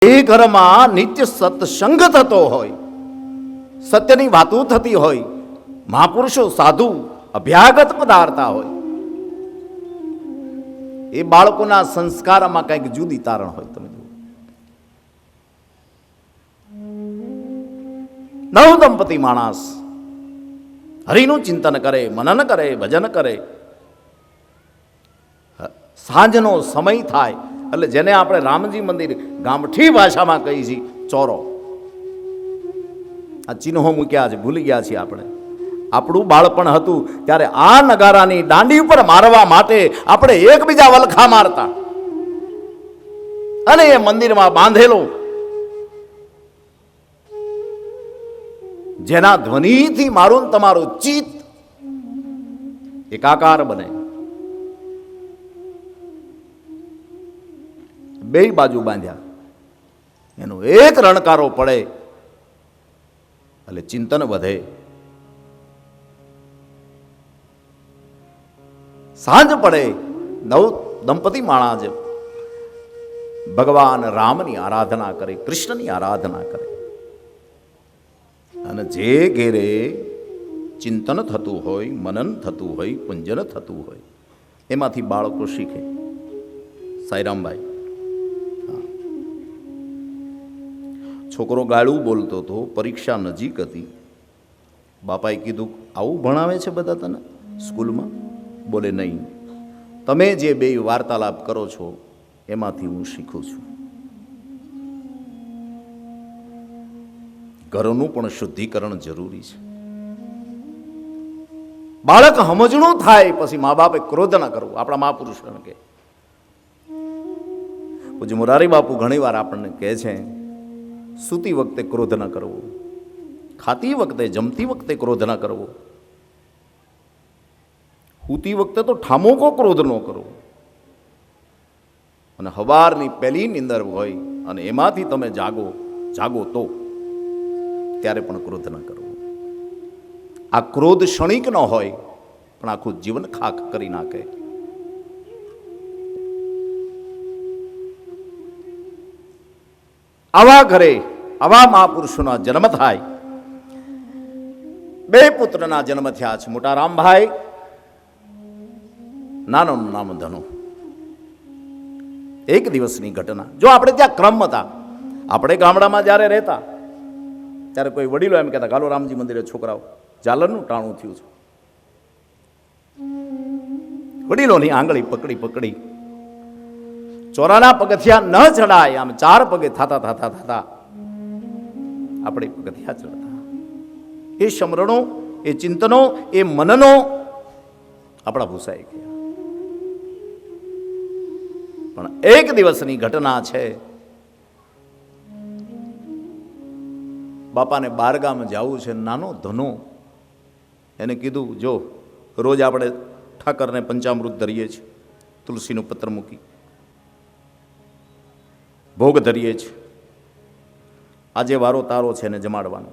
એ ઘરમાં નિત્ય સત્સંગ થતો હોય, સત્યની વાતો થતી હોય, મહાપુરુષો સાધુ અભ્યાગત પધારતા હોય, એ બાળકોના સંસ્કારમાં કંઈક જુદી તારણ હોય. તમે જુઓ, નવ દંપતી માણસ હરિનું ચિંતન કરે, મનન કરે, ભજન કરે. સાંજનો સમય થાય એટલે જેને આપણે રામજી મંદિર ગામઠી ભાષામાં કહીએ છીએ ચોરો, આ ચિહ્નો મૂક્યા છે, ભૂલી ગયા છીએ આપણે. આપણું બાળપણ હતું ત્યારે આ નગારાની દાંડી ઉપર મારવા માટે આપણે એકબીજા વલખા મારતા અને એ મંદિરમાં બાંધેલો જેના ધ્વનિથી મારું તમારું ચિત્ત એકાકાર બને. બે બાજુ બાંધ્યા, એનો એક રણકારો પડે એટલે ચિંતન વધે. સાંજ પડે, નવ દંપતી માણસ ભગવાન રામની આરાધના કરે, કૃષ્ણની આરાધના કરે. અને જે ઘેરે ચિંતન થતું હોય, મનન થતું હોય, પૂંજન થતું હોય, એમાંથી બાળકો શીખે. સાઈરામભાઈ, છોકરો ગાળું બોલતો હતો, પરીક્ષા નજીક હતી. બાપાએ કીધું, આવું ભણાવે છે બધા તને સ્કૂલમાં? બોલે, નહીં, તમે જે બે વાર્તાલાપ કરો છો એમાંથી હું શીખું છું. ઘરનું પણ શુદ્ધિકરણ જરૂરી છે. બાળક સમજણું થાય પછી મા બાપે ક્રોધ ના કરવું. આપણા મહાપુરુષ કે પૂજ્ય મોરારી બાપુ ઘણી વાર આપણને કહે છે, સૂતી વખતે ક્રોધ ન કરવો, ખાતી વખતે, જમતી વખતે ક્રોધ ન કરવો, સૂતી વખતે તો ઠામોકો ક્રોધ ન કરવો, અને સવારની પહેલી નિંદર હોય અને એમાંથી તમે જાગો તો ત્યારે પણ ક્રોધ ન કરવો. આ ક્રોધ ક્ષણિક ન હોય પણ આખું જીવન ખાક કરી નાખે. આવા ઘરે આવા મહાપુરુષોના જન્મ થાય. બે પુત્રના જન્મ થયા છે. મોટા રામભાઈ, નાનાનું નામ ધનો. એક દિવસની ઘટના. જો આપણે ત્યાં ક્રમ હતા, આપણે ગામડામાં જ્યારે રહેતા ત્યારે કોઈ વડીલો એમ કહેતા, ગાલો રામજી મંદિરે છોકરાઓ ઝાલરનું ટાણું થયું છે. વડીલોની આંગળી પકડી પકડી ચોરાના પગથિયા ન ચડાય, આમ 4 પગે થતા આપણે પગથિયા ચડતા. એ સમરણો, એ ચિંતનો, એ મનનો આપણા ભૂસાઈ ગયા. પણ એક દિવસની ઘટના છે. બાપાને બારગામ જવું છે. નાનો ધનો એને કીધું, જો રોજ આપણે ઠાકરને પંચામૃત ધરીએ છીએ, તુલસીનું પત્ર મૂકી ભોગ ધરીએ છીએ, આજે વારો તારો છે ને જમાડવાનો.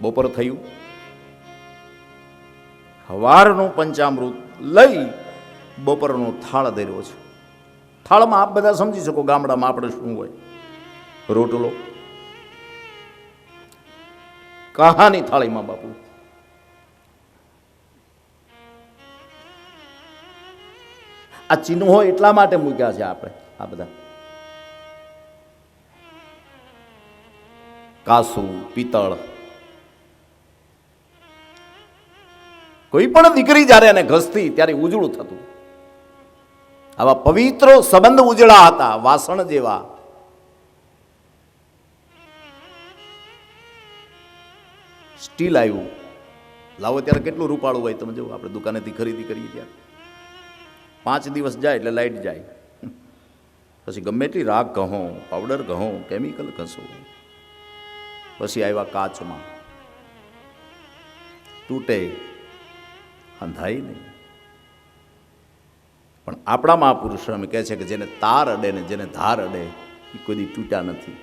બપોર થયું, સવારનું પંચામૃત લઈ બપોરનો થાળ ધર્યો છે. થાળમાં આપ બધા સમજી શકો ગામડામાં આપણે શું હોય, રોટલો, કહાની થાળીમાં બાપુ. આ ચિહ્નો એટલા માટે મૂક્યા છે આપણે આ બધા. કાસુ, પિત્તળ. કોઈ પણ દીકરી જ્યારે એને ઘસતી ત્યારે ઉજળું થતું. આવા પવિત્ર સંબંધ ઉજળા હતા, વાસણ જેવા. સ્ટીલ આવ્યું, લાવો ત્યારે કેટલું રૂપાળું હોય. તમે જો આપણે દુકાનેથી ખરીદી કરીએ ત્યારે 5 દિવસ જાય એટલે લાઈટ જાય. પછી ગમે એટલી રાખ ઘહો, પાવડર ઘહો, કેમિકલ ઘસો. પછી આવ્યા કાચમાં, તૂટે, અંધાઈ નહીં. પણ આપણા મહાપુરુષો એમ કહે છે કે જેને તાર અડે ને જેને ધાર અડે એ કોઈ દી તૂટ્યા નથી.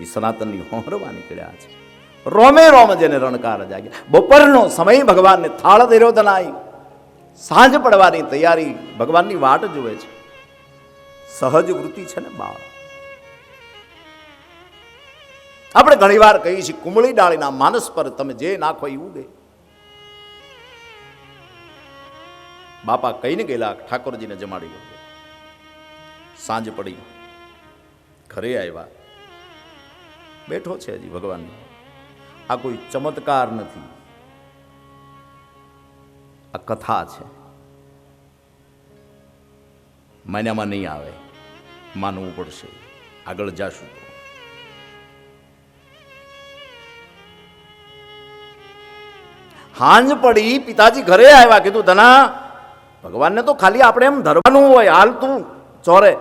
એ સનાતનની હોહરવા નીકળ્યા છે. રોમે રોમ જેને રણકાર જાગ્યા. બપોરનો સમય ભગવાનને થાળ ધર્યો ધનાઈ. સાંજ પડવાની તૈયારી, ભગવાનની વાટ જુએ છે. સહજ વૃત્તિ છે ને બાળ. આપણે ઘણી વાર કહીએ છીએ કુમળી ડાળીના માનસ પર તમે જે નાખો એ ઉગે. બાપા કહીને ગયેલા ઠાકોરજીને જમાડી ગયો. સાંજ પડી, ઘરે આવ્યા, બેઠો છે હજી ભગવાનની. આ કોઈ ચમત્કાર નથી, આ કથા છે. માન્યામાં નહીં આવે, માનવું પડશે. આગળ જાશું તો હાંજ પડી, પિતાજી ઘરે આવ્યા. કીધું ધના, ભગવાનને તો ખાલી આપણે એમ ધરવાનું હોય, હાલ તું ચોરે.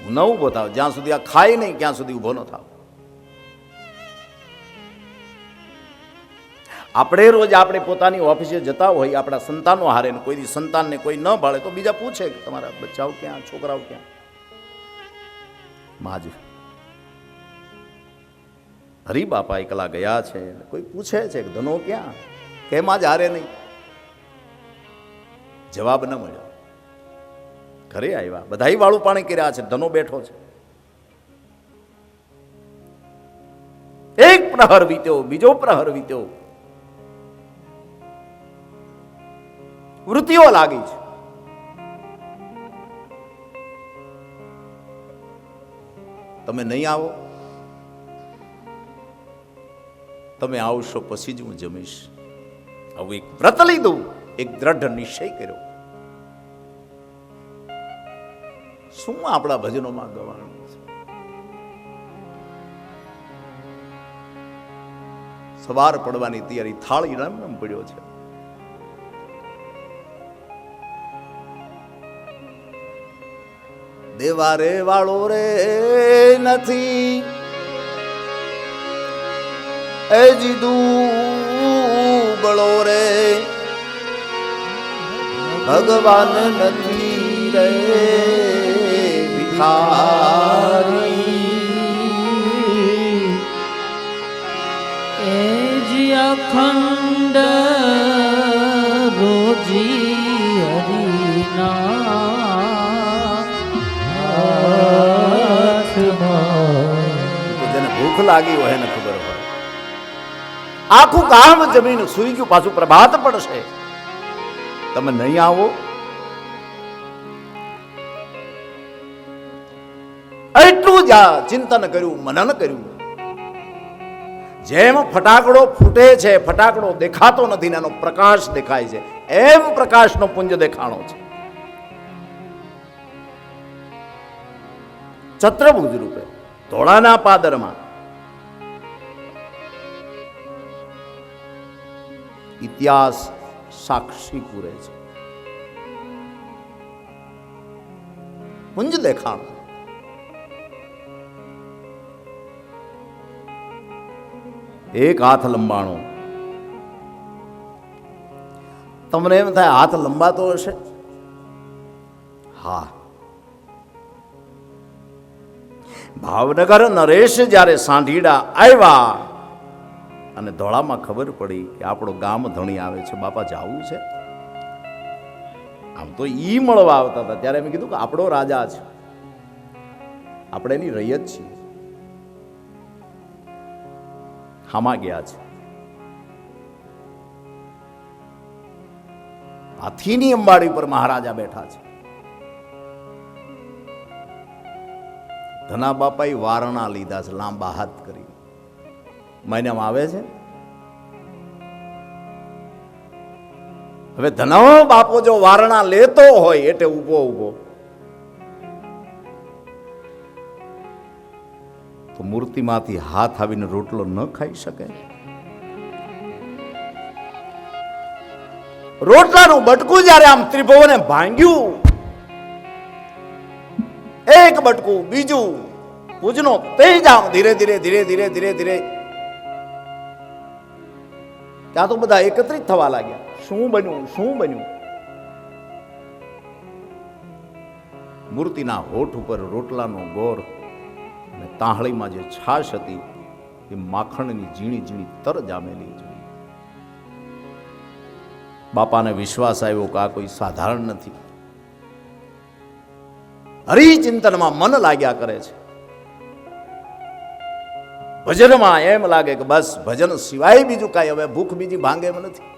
હું ન ઉભો થાવ જ્યાં સુધી આ ખાય નહીં, ત્યાં સુધી ઉભો ન થાવ. આપણે રોજ આપણે પોતાની ઓફિસે જતા હોય, આપણા સંતાનો હારે, કોઈ દી સંતાનને કોઈ ન ભાળે તો બીજા પૂછે કે તમારા બચ્ચાઓ ક્યાં, છોકરાઓ ક્યાં. માજ હરિબાપા એકલા ગયા છે, કોઈ પૂછે છે કે ધનો ક્યાં, કેમ આજ હારે નહીં? જવાબ ન મળ્યો. ઘરે આવ્યા, બધાય વાળું પાણી કર્યા છે, ધનો બેઠો છે. એક પ્રહર વીત્યો, બીજો પ્રહર વીત્યો, વૃત્તિઓ લાગી છે. તમે નહીં આવો, તમે આવશો પછી જ હું જમીશ. હવે એક વ્રત લીધું, એક દ્રઢ નિશ્ચય કર્યો. શું આપણા ભજનોમાં ગવાનું છે? સવાર પડવાની તૈયારી, થાળી રમ પડ્યો છે. દેવારે વાળો રે નથી, એ જીદું બળો રે ભગવાન નથી રે ભિખારી. એ જી અખંડ રોજી હરિના જેને ભૂખ લાગી હોય એને ખબર હોય. આખું કામ જમીન સુઈ ગયું, પાછું પ્રભાત પડશે, તમે નહીં આવો. એટલું જ ચિંતન કર્યું, મનન કર્યું. જેમ ફટાકડો ફૂટે છે, ફટાકડો દેખાતો નથી ને એનો પ્રકાશ દેખાય છે, એમ પ્રકાશનો પુંજ દેખાણો છે. ચત્રભુજ રૂપે ધોળાના પાદરમાં ઇતિહાસ સાક્ષી પૂરે છે. પુંજ દેખાણો. એક હાથ લંબાણો. તમને એમ થાય હાથ લંબાતો હશે? હા. ભાવનગર નરેશ જ્યારે સાંઢીડા આવ્યા અને ધોળામાં ખબર પડી કે આપણો ગામ ધણી આવે છે, બાપા જાવું છે. આમ તો ઈ મળવા આવતા હતા, ત્યારે મેં કીધું કે આપણો રાજા છે, આપણે એની રૈયત છીએ. હામાં ગયા છે. હાથીની અંબાડી પર મહારાજા બેઠા છે. ધના બાપાએ વારણા લીધા છે, લાંબા હાથ કરી. મહિનામાં આવે છે. હવે ધનાવો બાપો જો વારણા લેતો હોય એટલે ઊભો ઊભો તો મૂર્તિમાંથી હાથ આવીને રોટલો ન ખાઈ શકે. રોટલાનું બટકું જ્યારે આમ ત્રિભુવને ભાંગ્યું, એક બટકું, બીજું, પૂજનો તેજ આમ ધીરે ધીરે ધીરે ધીરે ધીરે ધીરે ત્યાં તો બધા એકત્રિત થવા લાગ્યા. શું બન્યું, શું બન્યું? મૂર્તિના હોઠ ઉપર રોટલાનો ગોર અને તાહળીમાં જે છાશ હતી એ માખણની ઝીણી ઝીણી તર જામેલી જોઈ. બાપાને વિશ્વાસ આવ્યો કે આ કોઈ સાધારણ નથી. હરિચિંતનમાં મન લાગ્યા કરે છે. ભજનમાં એમ લાગે કે બસ ભજન સિવાય બીજું કાંઈ હવે ભૂખ બીજી ભાંગે એમ નથી.